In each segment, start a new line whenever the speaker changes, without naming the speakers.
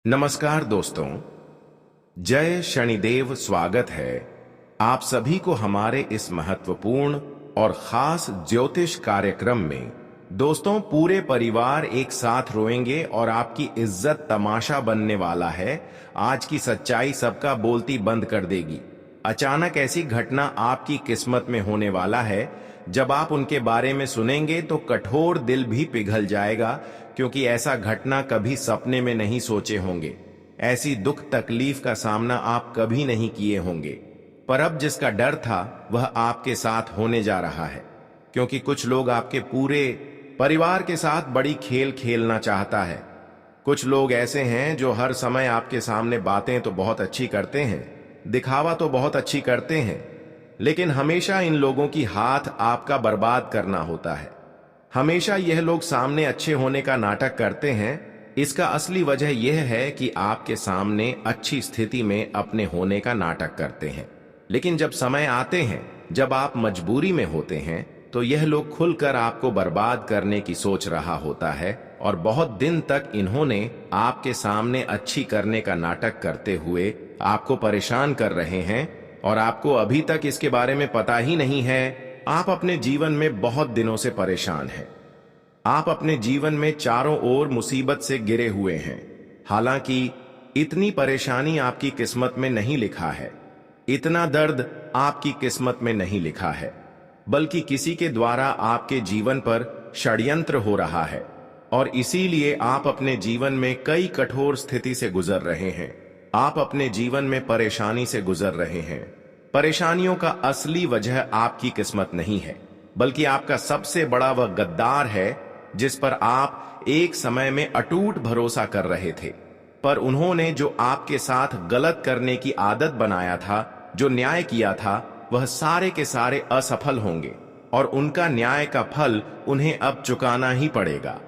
नमस्कार दोस्तों। जय शनिदेव। स्वागत है आप सभी को हमारे इस महत्वपूर्ण और खास ज्योतिष कार्यक्रम में। दोस्तों, पूरे परिवार एक साथ रोएंगे और आपकी इज्जत तमाशा बनने वाला है। आज की सच्चाई सबका बोलती बंद कर देगी। अचानक ऐसी घटना आपकी किस्मत में होने वाला है। जब आप उनके बारे में सुनेंगे तो कठोर दिल भी पिघल जाएगा, क्योंकि ऐसा घटना कभी सपने में नहीं सोचे होंगे। ऐसी दुख तकलीफ का सामना आप कभी नहीं किए होंगे। पर अब जिसका डर था वह आपके साथ होने जा रहा है, क्योंकि कुछ लोग आपके पूरे परिवार के साथ बड़ी खेल खेलना चाहता है। कुछ लोग ऐसे हैं जो हर समय आपके सामने बातें तो बहुत अच्छी करते हैं, दिखावा तो बहुत अच्छी करते हैं, लेकिन हमेशा इन लोगों की हाथ आपका बर्बाद करना होता है। हमेशा यह लोग सामने अच्छे होने का नाटक करते हैं। इसका असली वजह यह है कि आपके सामने अच्छी स्थिति में अपने होने का नाटक करते हैं, लेकिन जब समय आते हैं, जब आप मजबूरी में होते हैं, तो यह लोग खुलकर आपको बर्बाद करने की सोच रहा होता है। और बहुत दिन तक इन्होंने आपके सामने अच्छी करने का नाटक करते हुए आपको परेशान कर रहे हैं, और आपको अभी तक इसके बारे में पता ही नहीं है। आप अपने जीवन में बहुत दिनों से परेशान हैं। आप अपने जीवन में चारों ओर मुसीबत से गिरे हुए हैं। हालांकि इतनी परेशानी आपकी किस्मत में नहीं लिखा है, इतना दर्द आपकी किस्मत में नहीं लिखा है, बल्कि किसी के द्वारा आपके जीवन पर षड्यंत्र हो रहा है। और इसीलिए आप अपने जीवन में कई कठोर स्थिति से गुजर रहे हैं। आप अपने जीवन में परेशानी से गुजर रहे हैं। परेशानियों का असली वजह आपकी किस्मत नहीं है, बल्कि आपका सबसे बड़ा वह गद्दार है जिस पर आप एक समय में अटूट भरोसा कर रहे थे। पर उन्होंने जो आपके साथ गलत करने की आदत बनाया था, जो न्याय किया था, वह सारे के सारे असफल होंगे, और उनका न्याय का फल उन्हें अब चुकाना ही पड़ेगा।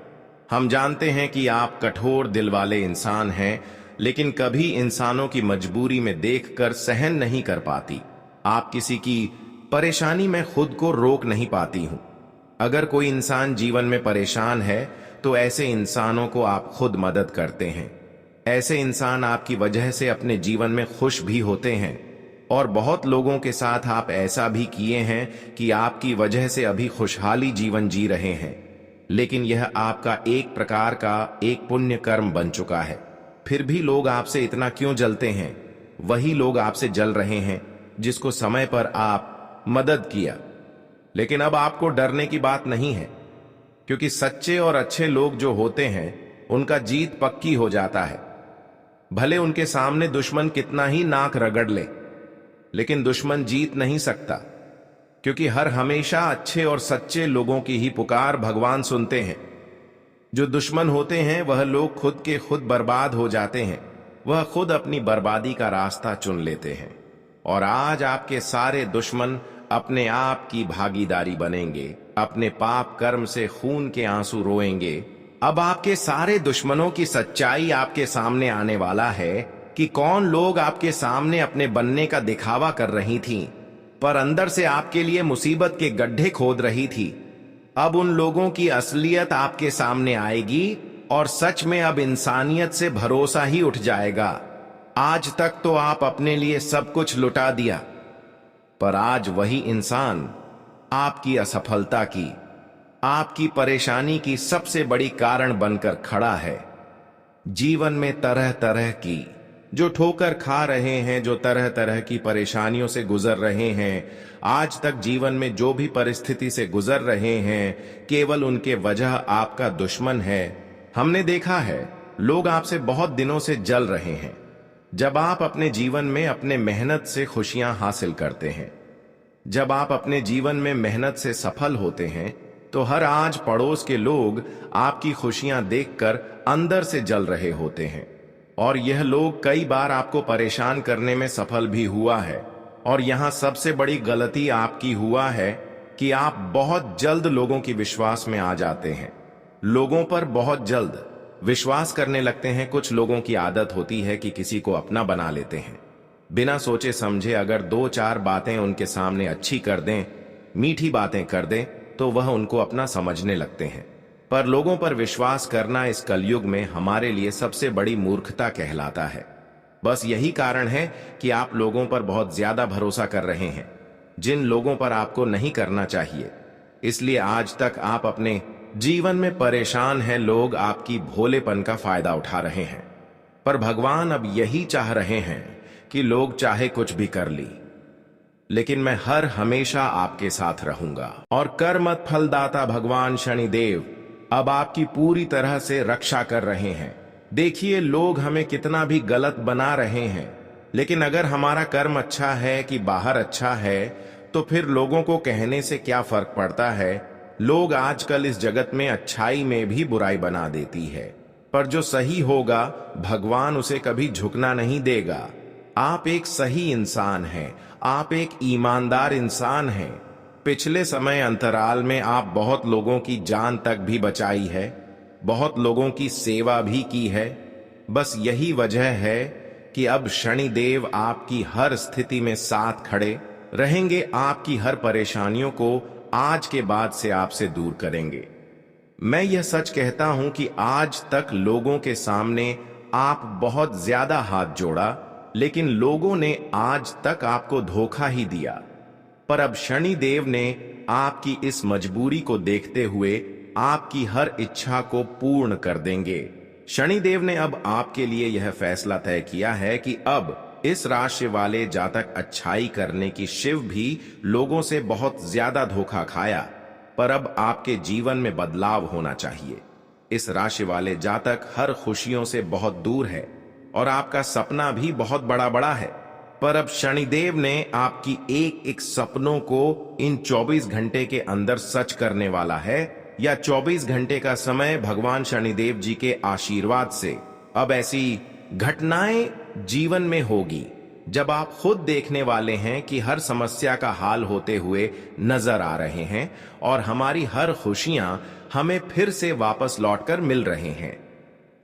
हम जानते हैं कि आप कठोर दिल वाले इंसान हैं, लेकिन कभी इंसानों की मजबूरी में देखकर सहन नहीं कर पाती। आप किसी की परेशानी में खुद को रोक नहीं पाती हूं। अगर कोई इंसान जीवन में परेशान है तो ऐसे इंसानों को आप खुद मदद करते हैं। ऐसे इंसान आपकी वजह से अपने जीवन में खुश भी होते हैं, और बहुत लोगों के साथ आप ऐसा भी किए हैं कि आपकी वजह से अभी खुशहाली जीवन जी रहे हैं। लेकिन यह आपका एक प्रकार का एक पुण्य कर्म बन चुका है। फिर भी लोग आपसे इतना क्यों जलते हैं? वही लोग आपसे जल रहे हैं जिसको समय पर आप मदद किया। लेकिन अब आपको डरने की बात नहीं है, क्योंकि सच्चे और अच्छे लोग जो होते हैं उनका जीत पक्की हो जाता है। भले उनके सामने दुश्मन कितना ही नाक रगड़ ले, लेकिन दुश्मन जीत नहीं सकता, क्योंकि हर हमेशा अच्छे और सच्चे लोगों की ही पुकार भगवान सुनते हैं। जो दुश्मन होते हैं वह लोग खुद के खुद बर्बाद हो जाते हैं। वह खुद अपनी बर्बादी का रास्ता चुन लेते हैं। और आज आपके सारे दुश्मन अपने आप की भागीदारी बनेंगे, अपने पाप कर्म से खून के आंसू रोएंगे। अब आपके सारे दुश्मनों की सच्चाई आपके सामने आने वाला है कि कौन लोग आपके सामने अपने बनने का दिखावा कर रही थीं, पर अंदर से आपके लिए मुसीबत के गड्ढे खोद रही थी। अब उन लोगों की असलियत आपके सामने आएगी, और सच में अब इंसानियत से भरोसा ही उठ जाएगा। आज तक तो आप अपने लिए सब कुछ लुटा दिया, पर आज वही इंसान आपकी असफलता की, आपकी परेशानी की सबसे बड़ी कारण बनकर खड़ा है। जीवन में तरह तरह की जो ठोकर खा रहे हैं, जो तरह तरह की परेशानियों से गुजर रहे हैं, आज तक जीवन में जो भी परिस्थिति से गुजर रहे हैं, केवल उनके वजह आपका दुश्मन है। हमने देखा है लोग आपसे बहुत दिनों से जल रहे हैं। जब आप अपने जीवन में अपने मेहनत से खुशियां हासिल करते हैं, जब आप अपने जीवन में मेहनत से सफल होते हैं, तो हर आज पड़ोस के लोग आपकी खुशियां देखकर अंदर से जल रहे होते हैं। और यह लोग कई बार आपको परेशान करने में सफल भी हुआ है। और यहां सबसे बड़ी गलती आपकी हुआ है कि आप बहुत जल्द लोगों की विश्वास में आ जाते हैं। लोगों पर बहुत जल्द विश्वास करने लगते हैं। कुछ लोगों की आदत होती है कि किसी को अपना बना लेते हैं। बिना सोचे समझे अगर दो चार बातें उनके सामने अच्छी कर दें, मीठी बातें कर दें, तो वह उनको अपना समझने लगते हैं। पर लोगों पर विश्वास करना इस कलयुग में हमारे लिए सबसे बड़ी मूर्खता कहलाता है। बस यही कारण है कि आप लोगों पर बहुत ज्यादा भरोसा कर रहे हैं, जिन लोगों पर आपको नहीं करना चाहिए। इसलिए आज तक आप अपने जीवन में परेशान हैं। लोग आपकी भोलेपन का फायदा उठा रहे हैं, पर भगवान अब यही चाह रहे हैं कि लोग चाहे कुछ भी कर ली, लेकिन मैं हर हमेशा आपके साथ रहूंगा। और कर्मत फलदाता भगवान शनिदेव अब आपकी पूरी तरह से रक्षा कर रहे हैं। देखिए, लोग हमें कितना भी गलत बना रहे हैं, लेकिन अगर हमारा कर्म अच्छा है कि बाहर अच्छा है, तो फिर लोगों को कहने से क्या फर्क पड़ता है। लोग आजकल इस जगत में अच्छाई में भी बुराई बना देती है, पर जो सही होगा भगवान उसे कभी झुकना नहीं देगा। आप एक सही इंसान हैं, आप एक ईमानदार इंसान हैं। पिछले समय अंतराल में आप बहुत लोगों की जान तक भी बचाई है, बहुत लोगों की सेवा भी की है। बस यही वजह है कि अब शनिदेव आपकी हर स्थिति में साथ खड़े रहेंगे, आपकी हर परेशानियों को आज के बाद से आपसे दूर करेंगे। मैं यह सच कहता हूं कि आज तक लोगों के सामने आप बहुत ज्यादा हाथ जोड़ा, लेकिन लोगों ने आज तक आपको धोखा ही दिया। पर अब शनिदेव ने आपकी इस मजबूरी को देखते हुए आपकी हर इच्छा को पूर्ण कर देंगे। शनिदेव ने अब आपके लिए यह फैसला तय किया है कि अब इस राशि वाले जातक अच्छाई करने की शिव भी लोगों से बहुत ज्यादा धोखा खाया, पर अब आपके जीवन में बदलाव होना चाहिए। इस राशि वाले जातक हर खुशियों से बहुत दूर है और आपका सपना भी बहुत बड़ा बड़ा है, पर अब शनिदेव ने आपकी एक एक सपनों को इन 24 घंटे के अंदर सच करने वाला है। या 24 घंटे का समय भगवान शनिदेव जी के आशीर्वाद से अब ऐसी घटनाएं जीवन में होगी जब आप खुद देखने वाले हैं कि हर समस्या का हाल होते हुए नजर आ रहे हैं और हमारी हर खुशियां हमें फिर से वापस लौटकर मिल रहे हैं।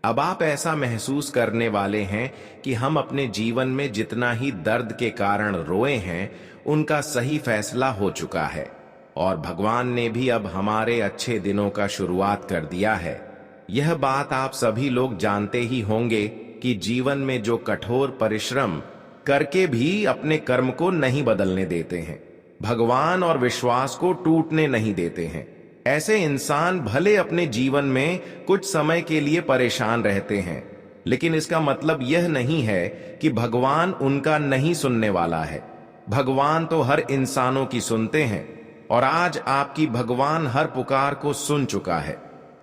अब आप ऐसा महसूस करने वाले हैं कि हम अपने जीवन में जितना ही दर्द के कारण रोए हैं, उनका सही फैसला हो चुका है और भगवान ने भी अब हमारे अच्छे दिनों का शुरुआत कर दिया है। यह बात आप सभी लोग जानते ही होंगे कि जीवन में जो कठोर परिश्रम करके भी अपने कर्म को नहीं बदलने देते हैं, भगवान और विश्वास को टूटने नहीं देते हैं, ऐसे इंसान भले अपने जीवन में कुछ समय के लिए परेशान रहते हैं, लेकिन इसका मतलब यह नहीं है कि भगवान उनका नहीं सुनने वाला है। भगवान तो हर इंसानों की सुनते हैं और आज आपकी भगवान हर पुकार को सुन चुका है।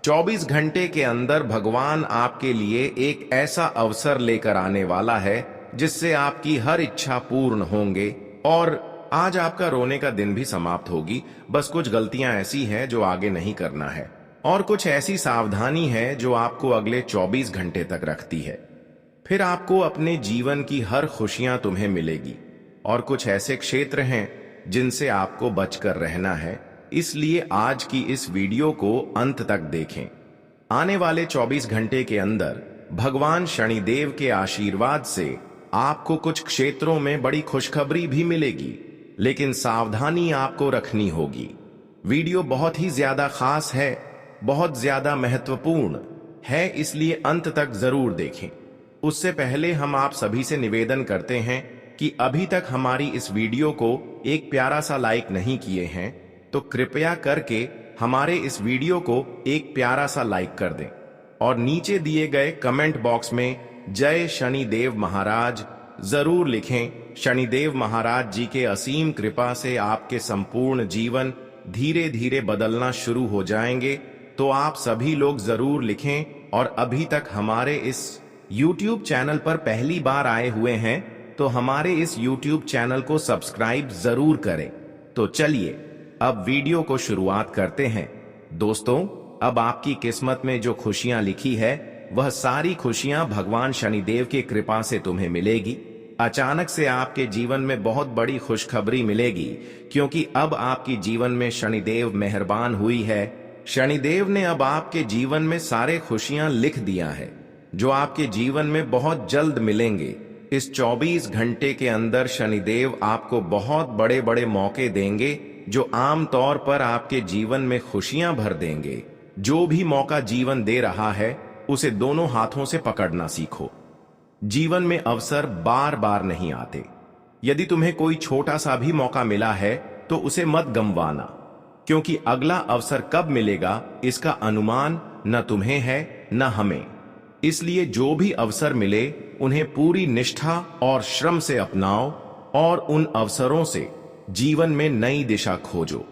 24 घंटे के अंदर भगवान आपके लिए एक ऐसा अवसर लेकर आने वाला है जिससे आपकी हर इच्छा पूर्ण होंगे और आज आपका रोने का दिन भी समाप्त होगी। बस कुछ गलतियां ऐसी हैं जो आगे नहीं करना है और कुछ ऐसी सावधानी है जो आपको अगले 24 घंटे तक रखती है। फिर आपको अपने जीवन की हर खुशियां तुम्हें मिलेगी और कुछ ऐसे क्षेत्र हैं जिनसे आपको बचकर रहना है। इसलिए आज की इस वीडियो को अंत तक देखें। आने वाले 24 घंटे के अंदर भगवान शनिदेव के आशीर्वाद से आपको कुछ क्षेत्रों में बड़ी खुशखबरी भी मिलेगी, लेकिन सावधानी आपको रखनी होगी। वीडियो बहुत ही ज्यादा खास है, बहुत ज्यादा महत्वपूर्ण है, इसलिए अंत तक जरूर देखें। उससे पहले हम आप सभी से निवेदन करते हैं कि अभी तक हमारी इस वीडियो को एक प्यारा सा लाइक नहीं किए हैं तो कृपया करके हमारे इस वीडियो को एक प्यारा सा लाइक कर दें और नीचे दिए गए कमेंट बॉक्स में जय शनिदेव महाराज जरूर लिखें। शनिदेव महाराज जी के असीम कृपा से आपके संपूर्ण जीवन धीरे धीरे बदलना शुरू हो जाएंगे, तो आप सभी लोग जरूर लिखें। और अभी तक हमारे इस YouTube चैनल पर पहली बार आए हुए हैं तो हमारे इस YouTube चैनल को सब्सक्राइब जरूर करें। तो चलिए अब वीडियो को शुरुआत करते हैं। दोस्तों, अब आपकी किस्मत में जो खुशियां लिखी है वह सारी खुशियां भगवान शनिदेव की कृपा से तुम्हें मिलेगी। अचानक से आपके जीवन में बहुत बड़ी खुशखबरी मिलेगी, क्योंकि अब आपकी जीवन में शनिदेव मेहरबान हुई है। शनिदेव ने अब आपके जीवन में सारे खुशियां लिख दिया है जो आपके जीवन में बहुत जल्द मिलेंगे। इस 24 घंटे के अंदर शनिदेव आपको बहुत बड़े बड़े मौके देंगे जो आम तौर पर आपके जीवन में खुशियां भर देंगे। जो भी मौका जीवन दे रहा है उसे दोनों हाथों से पकड़ना सीखो। जीवन में अवसर बार बार नहीं आते। यदि तुम्हें कोई छोटा सा भी मौका मिला है तो उसे मत गंवाना, क्योंकि अगला अवसर कब मिलेगा इसका अनुमान न तुम्हें है न हमें। इसलिए जो भी अवसर मिले उन्हें पूरी निष्ठा और श्रम से अपनाओ और उन अवसरों से जीवन में नई दिशा खोजो।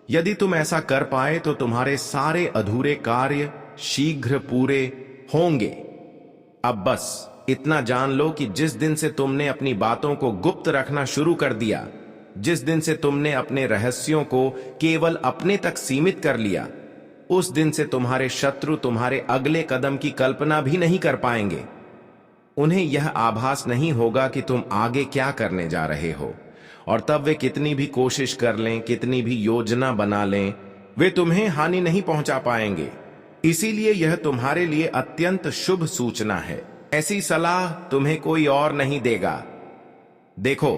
यदि तुम ऐसा कर पाए तो तुम्हारे सारे अधूरे कार्य शीघ्र पूरे होंगे। अब बस इतना जान लो कि जिस दिन से तुमने अपनी बातों को गुप्त रखना शुरू कर दिया, जिस दिन से तुमने अपने रहस्यों को केवल अपने तक सीमित कर लिया, उस दिन से तुम्हारे शत्रु तुम्हारे अगले कदम की कल्पना भी नहीं कर पाएंगे। उन्हें यह आभास नहीं होगा कि तुम आगे क्या करने जा रहे हो, और तब वे कितनी भी कोशिश कर लें, कितनी भी योजना बना लें, वे तुम्हें हानि नहीं पहुंचा पाएंगे। इसीलिए यह तुम्हारे लिए अत्यंत शुभ सूचना है। ऐसी सलाह तुम्हें कोई और नहीं देगा। देखो,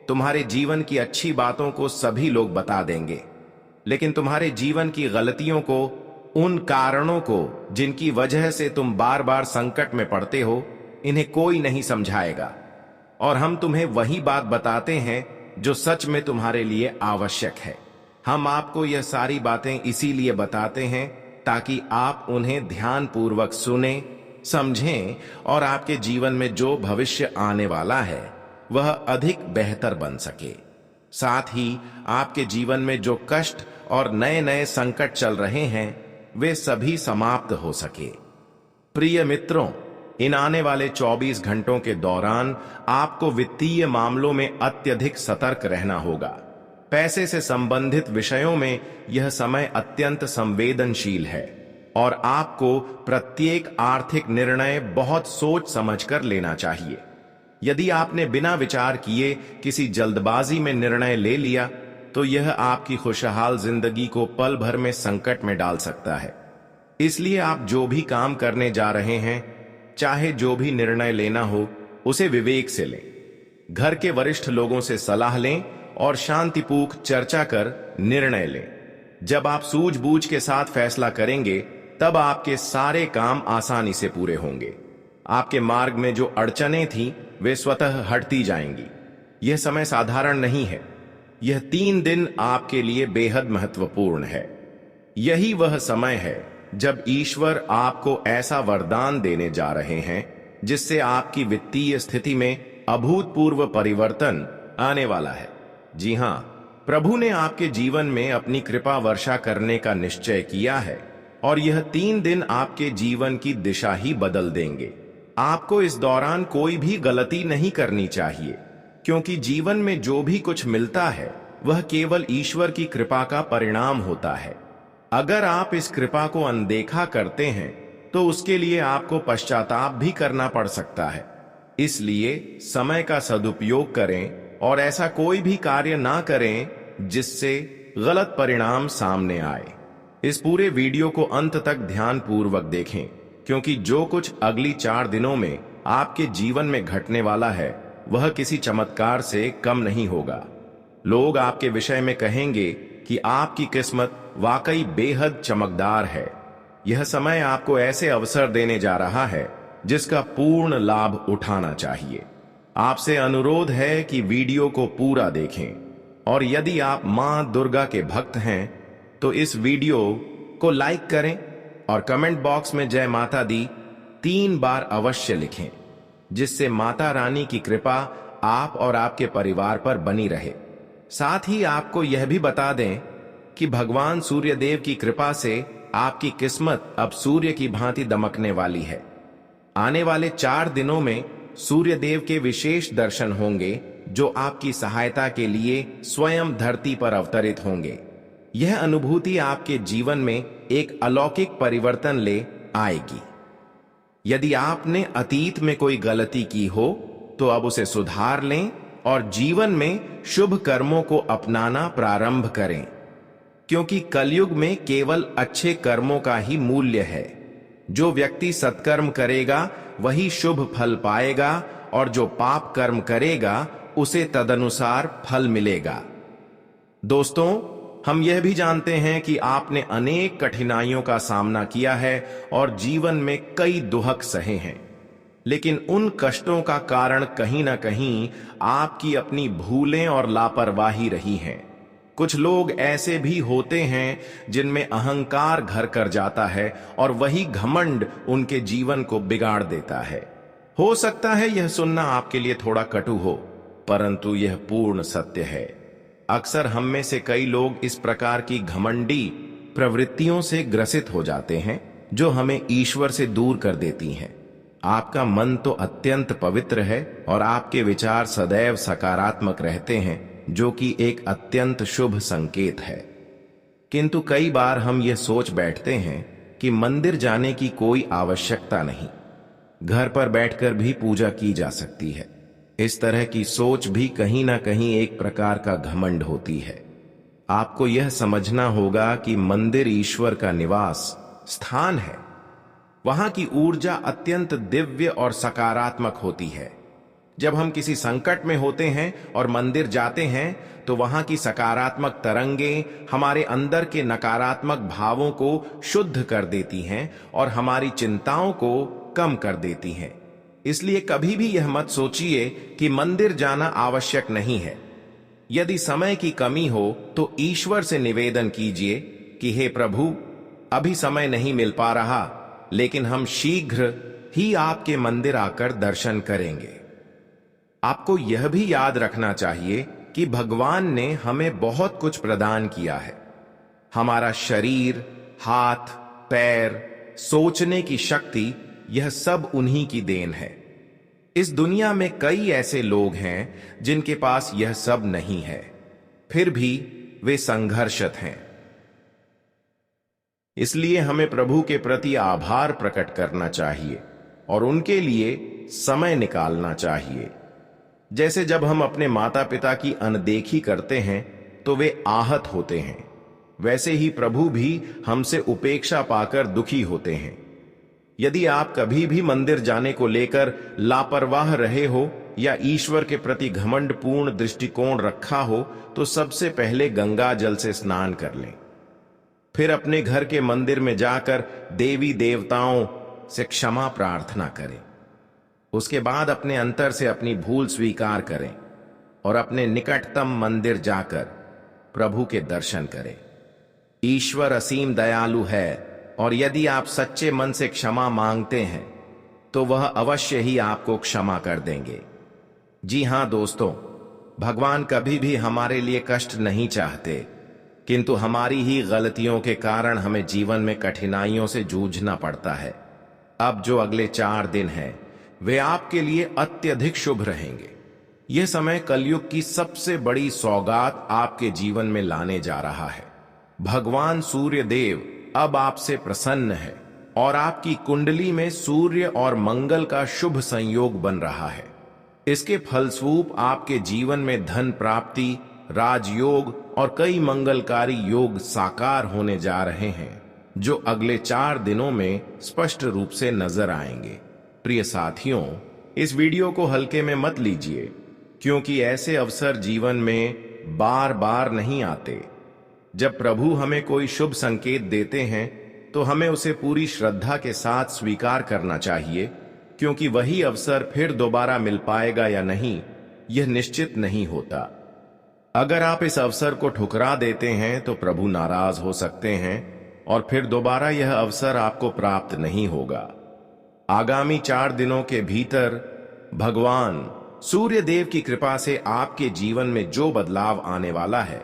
तुम्हारे जीवन की अच्छी बातों को सभी लोग बता देंगे, लेकिन तुम्हारे जीवन की गलतियों को, उन कारणों को जिनकी वजह से तुम बार बार संकट में पड़ते हो, इन्हें कोई नहीं समझाएगा। और हम तुम्हें वही बात बताते हैं जो सच में तुम्हारे लिए आवश्यक है। हम आपको यह सारी बातें इसीलिए बताते हैं ताकि आप उन्हें ध्यानपूर्वक सुने, समझें और आपके जीवन में जो भविष्य आने वाला है वह अधिक बेहतर बन सके। साथ ही आपके जीवन में जो कष्ट और नए नए संकट चल रहे हैं वे सभी समाप्त हो सके। प्रिय मित्रों, इन आने वाले 24 घंटों के दौरान आपको वित्तीय मामलों में अत्यधिक सतर्क रहना होगा। पैसे से संबंधित विषयों में यह समय अत्यंत संवेदनशील है और आपको प्रत्येक आर्थिक निर्णय बहुत सोच समझकर लेना चाहिए। यदि आपने बिना विचार किए किसी जल्दबाजी में निर्णय ले लिया तो यह आपकी खुशहाल जिंदगी को पल भर में संकट में डाल सकता है। इसलिए आप जो भी काम करने जा रहे हैं, चाहे जो भी निर्णय लेना हो, उसे विवेक से लें। घर के वरिष्ठ लोगों से सलाह लें और शांतिपूर्वक चर्चा कर निर्णय लें। जब आप सूझबूझ के साथ फैसला करेंगे तब आपके सारे काम आसानी से पूरे होंगे। आपके मार्ग में जो अड़चनें थीं वे स्वतः हटती जाएंगी। यह समय साधारण नहीं है। यह 3 दिन आपके लिए बेहद महत्वपूर्ण है। यही वह समय है जब ईश्वर आपको ऐसा वरदान देने जा रहे हैं जिससे आपकी वित्तीय स्थिति में अभूतपूर्व परिवर्तन आने वाला है। जी हां, प्रभु ने आपके जीवन में अपनी कृपा वर्षा करने का निश्चय किया है और यह 3 दिन आपके जीवन की दिशा ही बदल देंगे। आपको इस दौरान कोई भी गलती नहीं करनी चाहिए, क्योंकि जीवन में जो भी कुछ मिलता है वह केवल ईश्वर की कृपा का परिणाम होता है। अगर आप इस कृपा को अनदेखा करते हैं तो उसके लिए आपको पश्चाताप भी करना पड़ सकता है। इसलिए समय का सदुपयोग करें और ऐसा कोई भी कार्य ना करें जिससे गलत परिणाम सामने आए। इस पूरे वीडियो को अंत तक ध्यानपूर्वक देखें, क्योंकि जो कुछ अगली 4 दिनों में आपके जीवन में घटने वाला है वह किसी चमत्कार से कम नहीं होगा। लोग आपके विषय में कहेंगे कि आपकी किस्मत वाकई बेहद चमकदार है। यह समय आपको ऐसे अवसर देने जा रहा है जिसका पूर्ण लाभ उठाना चाहिए। आपसे अनुरोध है कि वीडियो को पूरा देखें, और यदि आप मां दुर्गा के भक्त हैं तो इस वीडियो को लाइक करें और कमेंट बॉक्स में जय माता दी 3 बार अवश्य लिखें, जिससे माता रानी की कृपा आप और आपके परिवार पर बनी रहे। साथ ही आपको यह भी बता दें कि भगवान सूर्यदेव की कृपा से आपकी किस्मत अब सूर्य की भांति दमकने वाली है। आने वाले 4 दिनों में सूर्यदेव के विशेष दर्शन होंगे जो आपकी सहायता के लिए स्वयं धरती पर अवतरित होंगे। यह अनुभूति आपके जीवन में एक अलौकिक परिवर्तन ले आएगी। यदि आपने अतीत में कोई गलती की हो तो अब उसे सुधार लें और जीवन में शुभ कर्मों को अपनाना प्रारंभ करें, क्योंकि कलयुग में केवल अच्छे कर्मों का ही मूल्य है। जो व्यक्ति सत्कर्म करेगा वही शुभ फल पाएगा और जो पाप कर्म करेगा उसे तदनुसार फल मिलेगा। दोस्तों, हम यह भी जानते हैं कि आपने अनेक कठिनाइयों का सामना किया है और जीवन में कई दुहक सहे हैं, लेकिन उन कष्टों का कारण कहीं ना कहीं आपकी अपनी भूलें और लापरवाही रही हैं। कुछ लोग ऐसे भी होते हैं जिनमें अहंकार घर कर जाता है और वही घमंड उनके जीवन को बिगाड़ देता है। हो सकता है यह सुनना आपके लिए थोड़ा कटु हो, परंतु यह पूर्ण सत्य है। अक्सर हम में से कई लोग इस प्रकार की घमंडी प्रवृत्तियों से ग्रसित हो जाते हैं जो हमें ईश्वर से दूर कर देती हैं। आपका मन तो अत्यंत पवित्र है और आपके विचार सदैव सकारात्मक रहते हैं, जो कि एक अत्यंत शुभ संकेत है। किंतु कई बार हम यह सोच बैठते हैं कि मंदिर जाने की कोई आवश्यकता नहीं, घर पर बैठकर भी पूजा की जा सकती है। इस तरह की सोच भी कहीं ना कहीं एक प्रकार का घमंड होती है। आपको यह समझना होगा कि मंदिर ईश्वर का निवास स्थान है। वहां की ऊर्जा अत्यंत दिव्य और सकारात्मक होती है। जब हम किसी संकट में होते हैं और मंदिर जाते हैं तो वहां की सकारात्मक तरंगें हमारे अंदर के नकारात्मक भावों को शुद्ध कर देती हैं और हमारी चिंताओं को कम कर देती हैं। इसलिए कभी भी यह मत सोचिए कि मंदिर जाना आवश्यक नहीं है। यदि समय की कमी हो तो ईश्वर से निवेदन कीजिए कि हे प्रभु, अभी समय नहीं मिल पा रहा, लेकिन हम शीघ्र ही आपके मंदिर आकर दर्शन करेंगे। आपको यह भी याद रखना चाहिए कि भगवान ने हमें बहुत कुछ प्रदान किया है। हमारा शरीर, हाथ, पैर, सोचने की शक्ति, यह सब उन्हीं की देन है। इस दुनिया में कई ऐसे लोग हैं जिनके पास यह सब नहीं है, फिर भी वे संघर्षरत हैं। इसलिए हमें प्रभु के प्रति आभार प्रकट करना चाहिए और उनके लिए समय निकालना चाहिए। जैसे जब हम अपने माता पिता की अनदेखी करते हैं तो वे आहत होते हैं, वैसे ही प्रभु भी हमसे उपेक्षा पाकर दुखी होते हैं। यदि आप कभी भी मंदिर जाने को लेकर लापरवाह रहे हो या ईश्वर के प्रति घमंडपूर्ण दृष्टिकोण रखा हो, तो सबसे पहले गंगा जल से स्नान कर लें। फिर अपने घर के मंदिर में जाकर देवी देवताओं से क्षमा प्रार्थना करें। उसके बाद अपने अंतर से अपनी भूल स्वीकार करें और अपने निकटतम मंदिर जाकर प्रभु के दर्शन करें। ईश्वर असीम दयालु है और यदि आप सच्चे मन से क्षमा मांगते हैं तो वह अवश्य ही आपको क्षमा कर देंगे। जी हां दोस्तों, भगवान कभी भी हमारे लिए कष्ट नहीं चाहते, किंतु हमारी ही गलतियों के कारण हमें जीवन में कठिनाइयों से जूझना पड़ता है। अब जो अगले 4 दिन हैं वे आपके लिए अत्यधिक शुभ रहेंगे। यह समय कलयुग की सबसे बड़ी सौगात आपके जीवन में लाने जा रहा है। भगवान सूर्य देव अब आपसे प्रसन्न है और आपकी कुंडली में सूर्य और मंगल का शुभ संयोग बन रहा है। इसके फलस्वरूप आपके जीवन में धन प्राप्ति, राजयोग और कई मंगलकारी योग साकार होने जा रहे हैं, जो अगले 4 दिनों में स्पष्ट रूप से नजर आएंगे। प्रिय साथियों, इस वीडियो को हल्के में मत लीजिए, क्योंकि ऐसे अवसर जीवन में बार बार नहीं आते। जब प्रभु हमें कोई शुभ संकेत देते हैं तो हमें उसे पूरी श्रद्धा के साथ स्वीकार करना चाहिए, क्योंकि वही अवसर फिर दोबारा मिल पाएगा या नहीं, यह निश्चित नहीं होता। अगर आप इस अवसर को ठुकरा देते हैं तो प्रभु नाराज हो सकते हैं और फिर दोबारा यह अवसर आपको प्राप्त नहीं होगा। आगामी 4 दिनों के भीतर भगवान सूर्य देव की कृपा से आपके जीवन में जो बदलाव आने वाला है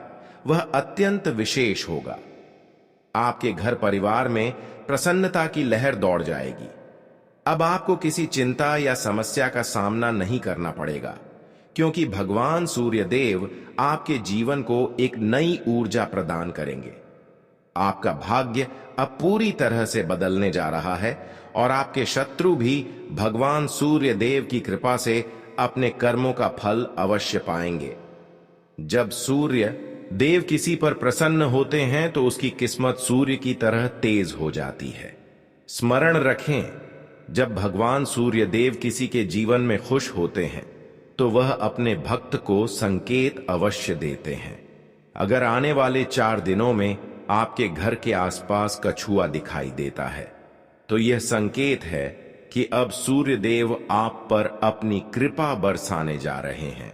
वह अत्यंत विशेष होगा। आपके घर परिवार में प्रसन्नता की लहर दौड़ जाएगी। अब आपको किसी चिंता या समस्या का सामना नहीं करना पड़ेगा, क्योंकि भगवान सूर्य देव आपके जीवन को एक नई ऊर्जा प्रदान करेंगे। आपका भाग्य अब पूरी तरह से बदलने जा रहा है और आपके शत्रु भी भगवान सूर्य देव की कृपा से अपने कर्मों का फल अवश्य पाएंगे। जब सूर्य देव किसी पर प्रसन्न होते हैं तो उसकी किस्मत सूर्य की तरह तेज हो जाती है। स्मरण रखें, जब भगवान सूर्य देव किसी के जीवन में खुश होते हैं तो वह अपने भक्त को संकेत अवश्य देते हैं। अगर आने वाले 4 दिनों में आपके घर के आसपास कछुआ दिखाई देता है तो यह संकेत है कि अब सूर्य देव आप पर अपनी कृपा बरसाने जा रहे हैं।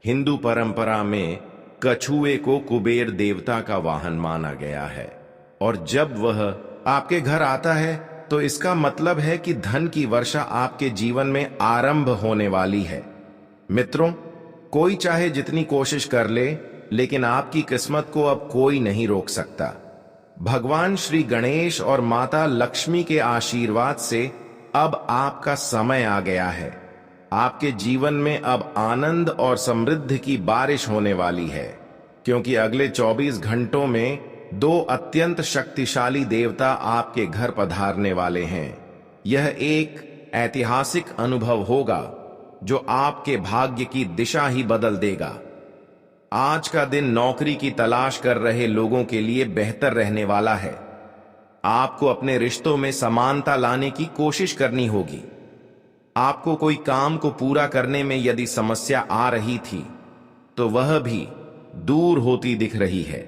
हिंदू परंपरा में कछुए को कुबेर देवता का वाहन माना गया है और जब वह आपके घर आता है तो इसका मतलब है कि धन की वर्षा आपके जीवन में आरंभ होने वाली है। मित्रों, कोई चाहे जितनी कोशिश कर ले, लेकिन आपकी किस्मत को अब कोई नहीं रोक सकता। भगवान श्री गणेश और माता लक्ष्मी के आशीर्वाद से अब आपका समय आ गया है। आपके जीवन में अब आनंद और समृद्धि की बारिश होने वाली है, क्योंकि अगले 24 घंटों में 2 अत्यंत शक्तिशाली देवता आपके घर पधारने वाले हैं। यह एक ऐतिहासिक अनुभव होगा जो आपके भाग्य की दिशा ही बदल देगा। आज का दिन नौकरी की तलाश कर रहे लोगों के लिए बेहतर रहने वाला है। आपको अपने रिश्तों में समानता लाने की कोशिश करनी होगी। आपको कोई काम को पूरा करने में यदि समस्या आ रही थी तो वह भी दूर होती दिख रही है।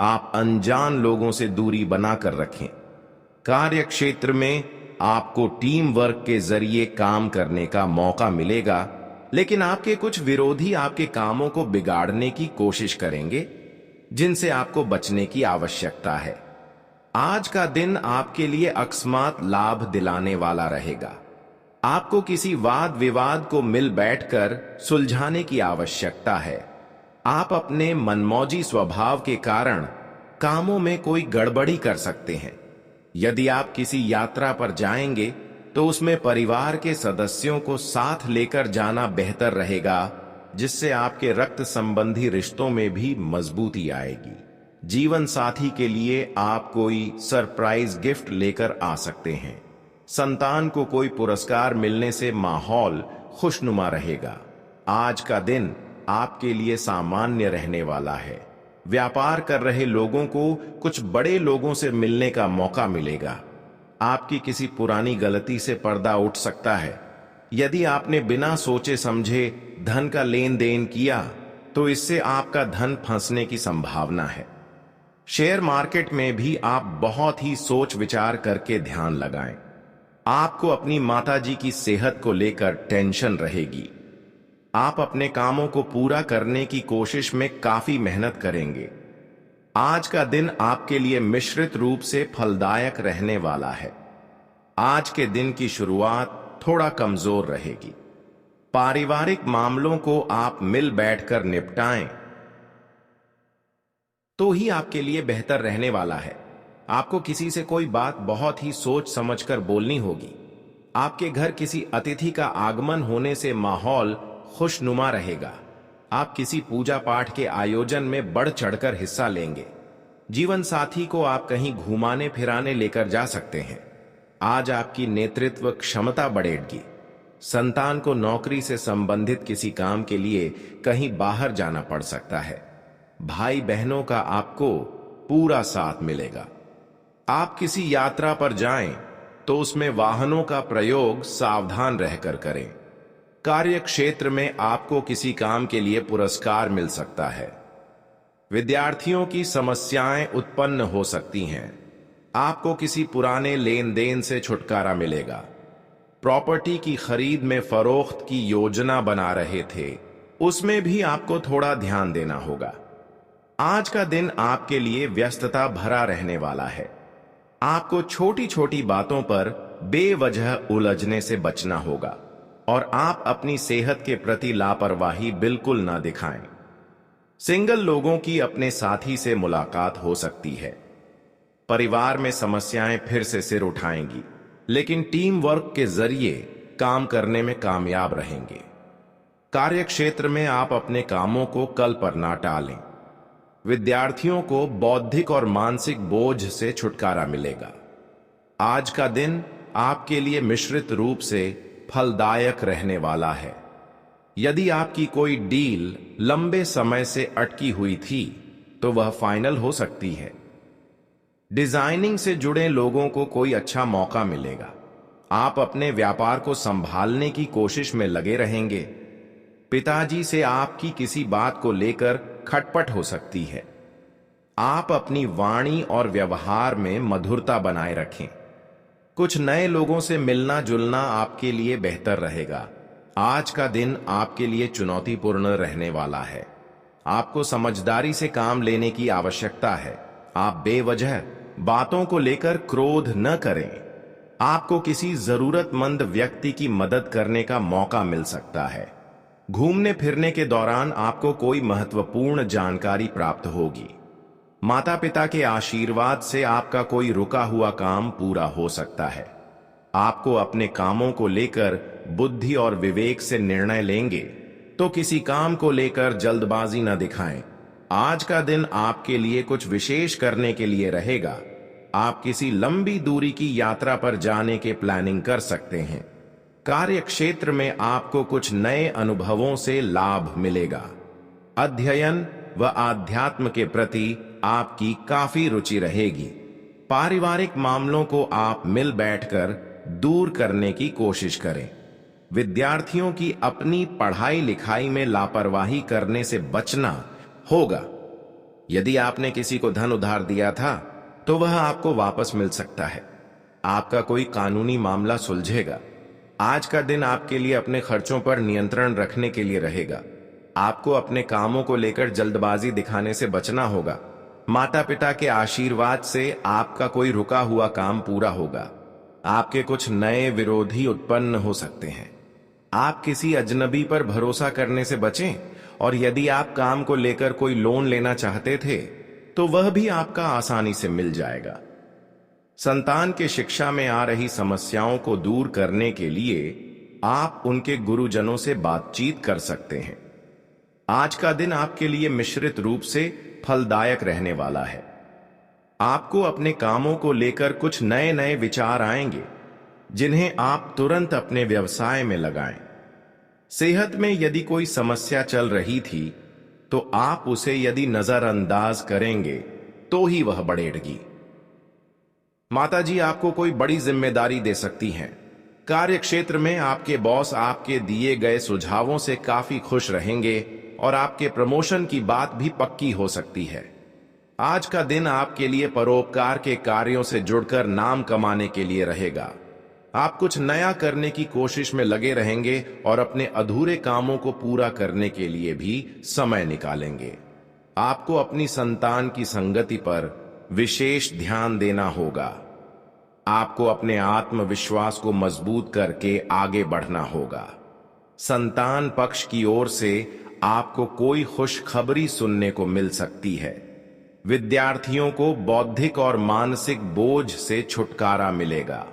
आप अनजान लोगों से दूरी बनाकर रखें। कार्य क्षेत्र में आपको टीम वर्क के जरिए काम करने का मौका मिलेगा, लेकिन आपके कुछ विरोधी आपके कामों को बिगाड़ने की कोशिश करेंगे, जिनसे आपको बचने की आवश्यकता है। आज का दिन आपके लिए अकस्मात लाभ दिलाने वाला रहेगा। आपको किसी वाद विवाद को मिल बैठकर सुलझाने की आवश्यकता है। आप अपने मनमौजी स्वभाव के कारण कामों में कोई गड़बड़ी कर सकते हैं। यदि आप किसी यात्रा पर जाएंगे तो उसमें परिवार के सदस्यों को साथ लेकर जाना बेहतर रहेगा, जिससे आपके रक्त संबंधी रिश्तों में भी मजबूती आएगी। जीवन साथी के लिए आप कोई सरप्राइज गिफ्ट लेकर आ सकते हैं। संतान को कोई पुरस्कार मिलने से माहौल खुशनुमा रहेगा। आज का दिन आपके लिए सामान्य रहने वाला है। व्यापार कर रहे लोगों को कुछ बड़े लोगों से मिलने का मौका मिलेगा। आपकी किसी पुरानी गलती से पर्दा उठ सकता है। यदि आपने बिना सोचे समझे धन का लेन देन किया तो इससे आपका धन फंसने की संभावना है। शेयर मार्केट में भी आप बहुत ही सोच विचार करके ध्यान लगाएं। आपको अपनी माताजी की सेहत को लेकर टेंशन रहेगी। आप अपने कामों को पूरा करने की कोशिश में काफी मेहनत करेंगे। आज का दिन आपके लिए मिश्रित रूप से फलदायक रहने वाला है। आज के दिन की शुरुआत थोड़ा कमजोर रहेगी। पारिवारिक मामलों को आप मिल बैठकर निपटाएं तो ही आपके लिए बेहतर रहने वाला है। आपको किसी से कोई बात बहुत ही सोच समझकर बोलनी होगी। आपके घर किसी अतिथि का आगमन होने से माहौल खुशनुमा रहेगा। आप किसी पूजा पाठ के आयोजन में बढ़ चढ़कर हिस्सा लेंगे। जीवन साथी को आप कहीं घुमाने फिराने लेकर जा सकते हैं। आज आपकी नेतृत्व क्षमता बढ़ेगी। संतान को नौकरी से संबंधित किसी काम के लिए कहीं बाहर जाना पड़ सकता है। भाई बहनों का आपको पूरा साथ मिलेगा। आप किसी यात्रा पर जाएं तो उसमें वाहनों का प्रयोग सावधान रहकर करें। कार्य क्षेत्र में आपको किसी काम के लिए पुरस्कार मिल सकता है। विद्यार्थियों की समस्याएं उत्पन्न हो सकती हैं। आपको किसी पुराने लेन देन से छुटकारा मिलेगा। प्रॉपर्टी की खरीद में फरोख्त की योजना बना रहे थे, उसमें भी आपको थोड़ा ध्यान देना होगा। आज का दिन आपके लिए व्यस्तता भरा रहने वाला है। आपको छोटी छोटी बातों पर बेवजह उलझने से बचना होगा और आप अपनी सेहत के प्रति लापरवाही बिल्कुल ना दिखाएं। सिंगल लोगों की अपने साथी से मुलाकात हो सकती है। परिवार में समस्याएं फिर से सिर उठाएंगी, लेकिन टीम वर्क के जरिए काम करने में कामयाब रहेंगे। कार्य क्षेत्र में आप अपने कामों को कल पर ना टालें। विद्यार्थियों को बौद्धिक और मानसिक बोझ से छुटकारा मिलेगा। आज का दिन आपके लिए मिश्रित रूप से फलदायक रहने वाला है। यदि आपकी कोई डील लंबे समय से अटकी हुई थी तो वह फाइनल हो सकती है। डिजाइनिंग से जुड़े लोगों को कोई अच्छा मौका मिलेगा। आप अपने व्यापार को संभालने की कोशिश में लगे रहेंगे। पिताजी से आपकी किसी बात को लेकर खटपट हो सकती है। आप अपनी वाणी और व्यवहार में मधुरता बनाए रखें। कुछ नए लोगों से मिलना जुलना आपके लिए बेहतर रहेगा। आज का दिन आपके लिए चुनौतीपूर्ण रहने वाला है। आपको समझदारी से काम लेने की आवश्यकता है। आप बेवजह बातों को लेकर क्रोध न करें। आपको किसी जरूरतमंद व्यक्ति की मदद करने का मौका मिल सकता है। घूमने फिरने के दौरान आपको कोई महत्वपूर्ण जानकारी प्राप्त होगी। माता पिता के आशीर्वाद से आपका कोई रुका हुआ काम पूरा हो सकता है। आपको अपने कामों को लेकर बुद्धि और विवेक से निर्णय लेंगे, तो किसी काम को लेकर जल्दबाजी न दिखाएं। आज का दिन आपके लिए कुछ विशेष करने के लिए रहेगा। आप किसी लंबी दूरी की यात्रा पर जाने के प्लानिंग कर सकते हैं। कार्य क्षेत्र में आपको कुछ नए अनुभवों से लाभ मिलेगा। अध्ययन व आध्यात्म के प्रति आपकी काफी रुचि रहेगी। पारिवारिक मामलों को आप मिल बैठकर दूर करने की कोशिश करें। विद्यार्थियों की अपनी पढ़ाई लिखाई में लापरवाही करने से बचना होगा। यदि आपने किसी को धन उधार दिया था तो वह आपको वापस मिल सकता है। आपका कोई कानूनी मामला सुलझेगा। आज का दिन आपके लिए अपने खर्चों पर नियंत्रण रखने के लिए रहेगा। आपको अपने कामों को लेकर जल्दबाजी दिखाने से बचना होगा। माता पिता के आशीर्वाद से आपका कोई रुका हुआ काम पूरा होगा। आपके कुछ नए विरोधी उत्पन्न हो सकते हैं। आप किसी अजनबी पर भरोसा करने से बचें, और यदि आप काम को लेकर कोई लोन लेना चाहते थे तो वह भी आपका आसानी से मिल जाएगा। संतान के शिक्षा में आ रही समस्याओं को दूर करने के लिए आप उनके गुरुजनों से बातचीत कर सकते हैं। आज का दिन आपके लिए मिश्रित रूप से फलदायक रहने वाला है। आपको अपने कामों को लेकर कुछ नए नए विचार आएंगे, जिन्हें आप तुरंत अपने व्यवसाय में लगाएं। सेहत में यदि कोई समस्या चल रही थी तो आप उसे यदि नजरअंदाज करेंगे तो ही वह बढ़ेगी। माताजी आपको कोई बड़ी जिम्मेदारी दे सकती हैं। कार्य क्षेत्र में आपके बॉस आपके दिए गए सुझावों से काफी खुश रहेंगे और आपके प्रमोशन की बात भी पक्की हो सकती है। आज का दिन आपके लिए परोपकार के कार्यों से जुड़कर नाम कमाने के लिए रहेगा। आप कुछ नया करने की कोशिश में लगे रहेंगे और अपने अधूरे कामों को पूरा करने के लिए भी समय निकालेंगे। आपको अपनी संतान की संगति पर विशेष ध्यान देना होगा। आपको अपने आत्मविश्वास को मजबूत करके आगे बढ़ना होगा। संतान पक्ष की ओर से आपको कोई खुशखबरी सुनने को मिल सकती है। विद्यार्थियों को बौद्धिक और मानसिक बोझ से छुटकारा मिलेगा।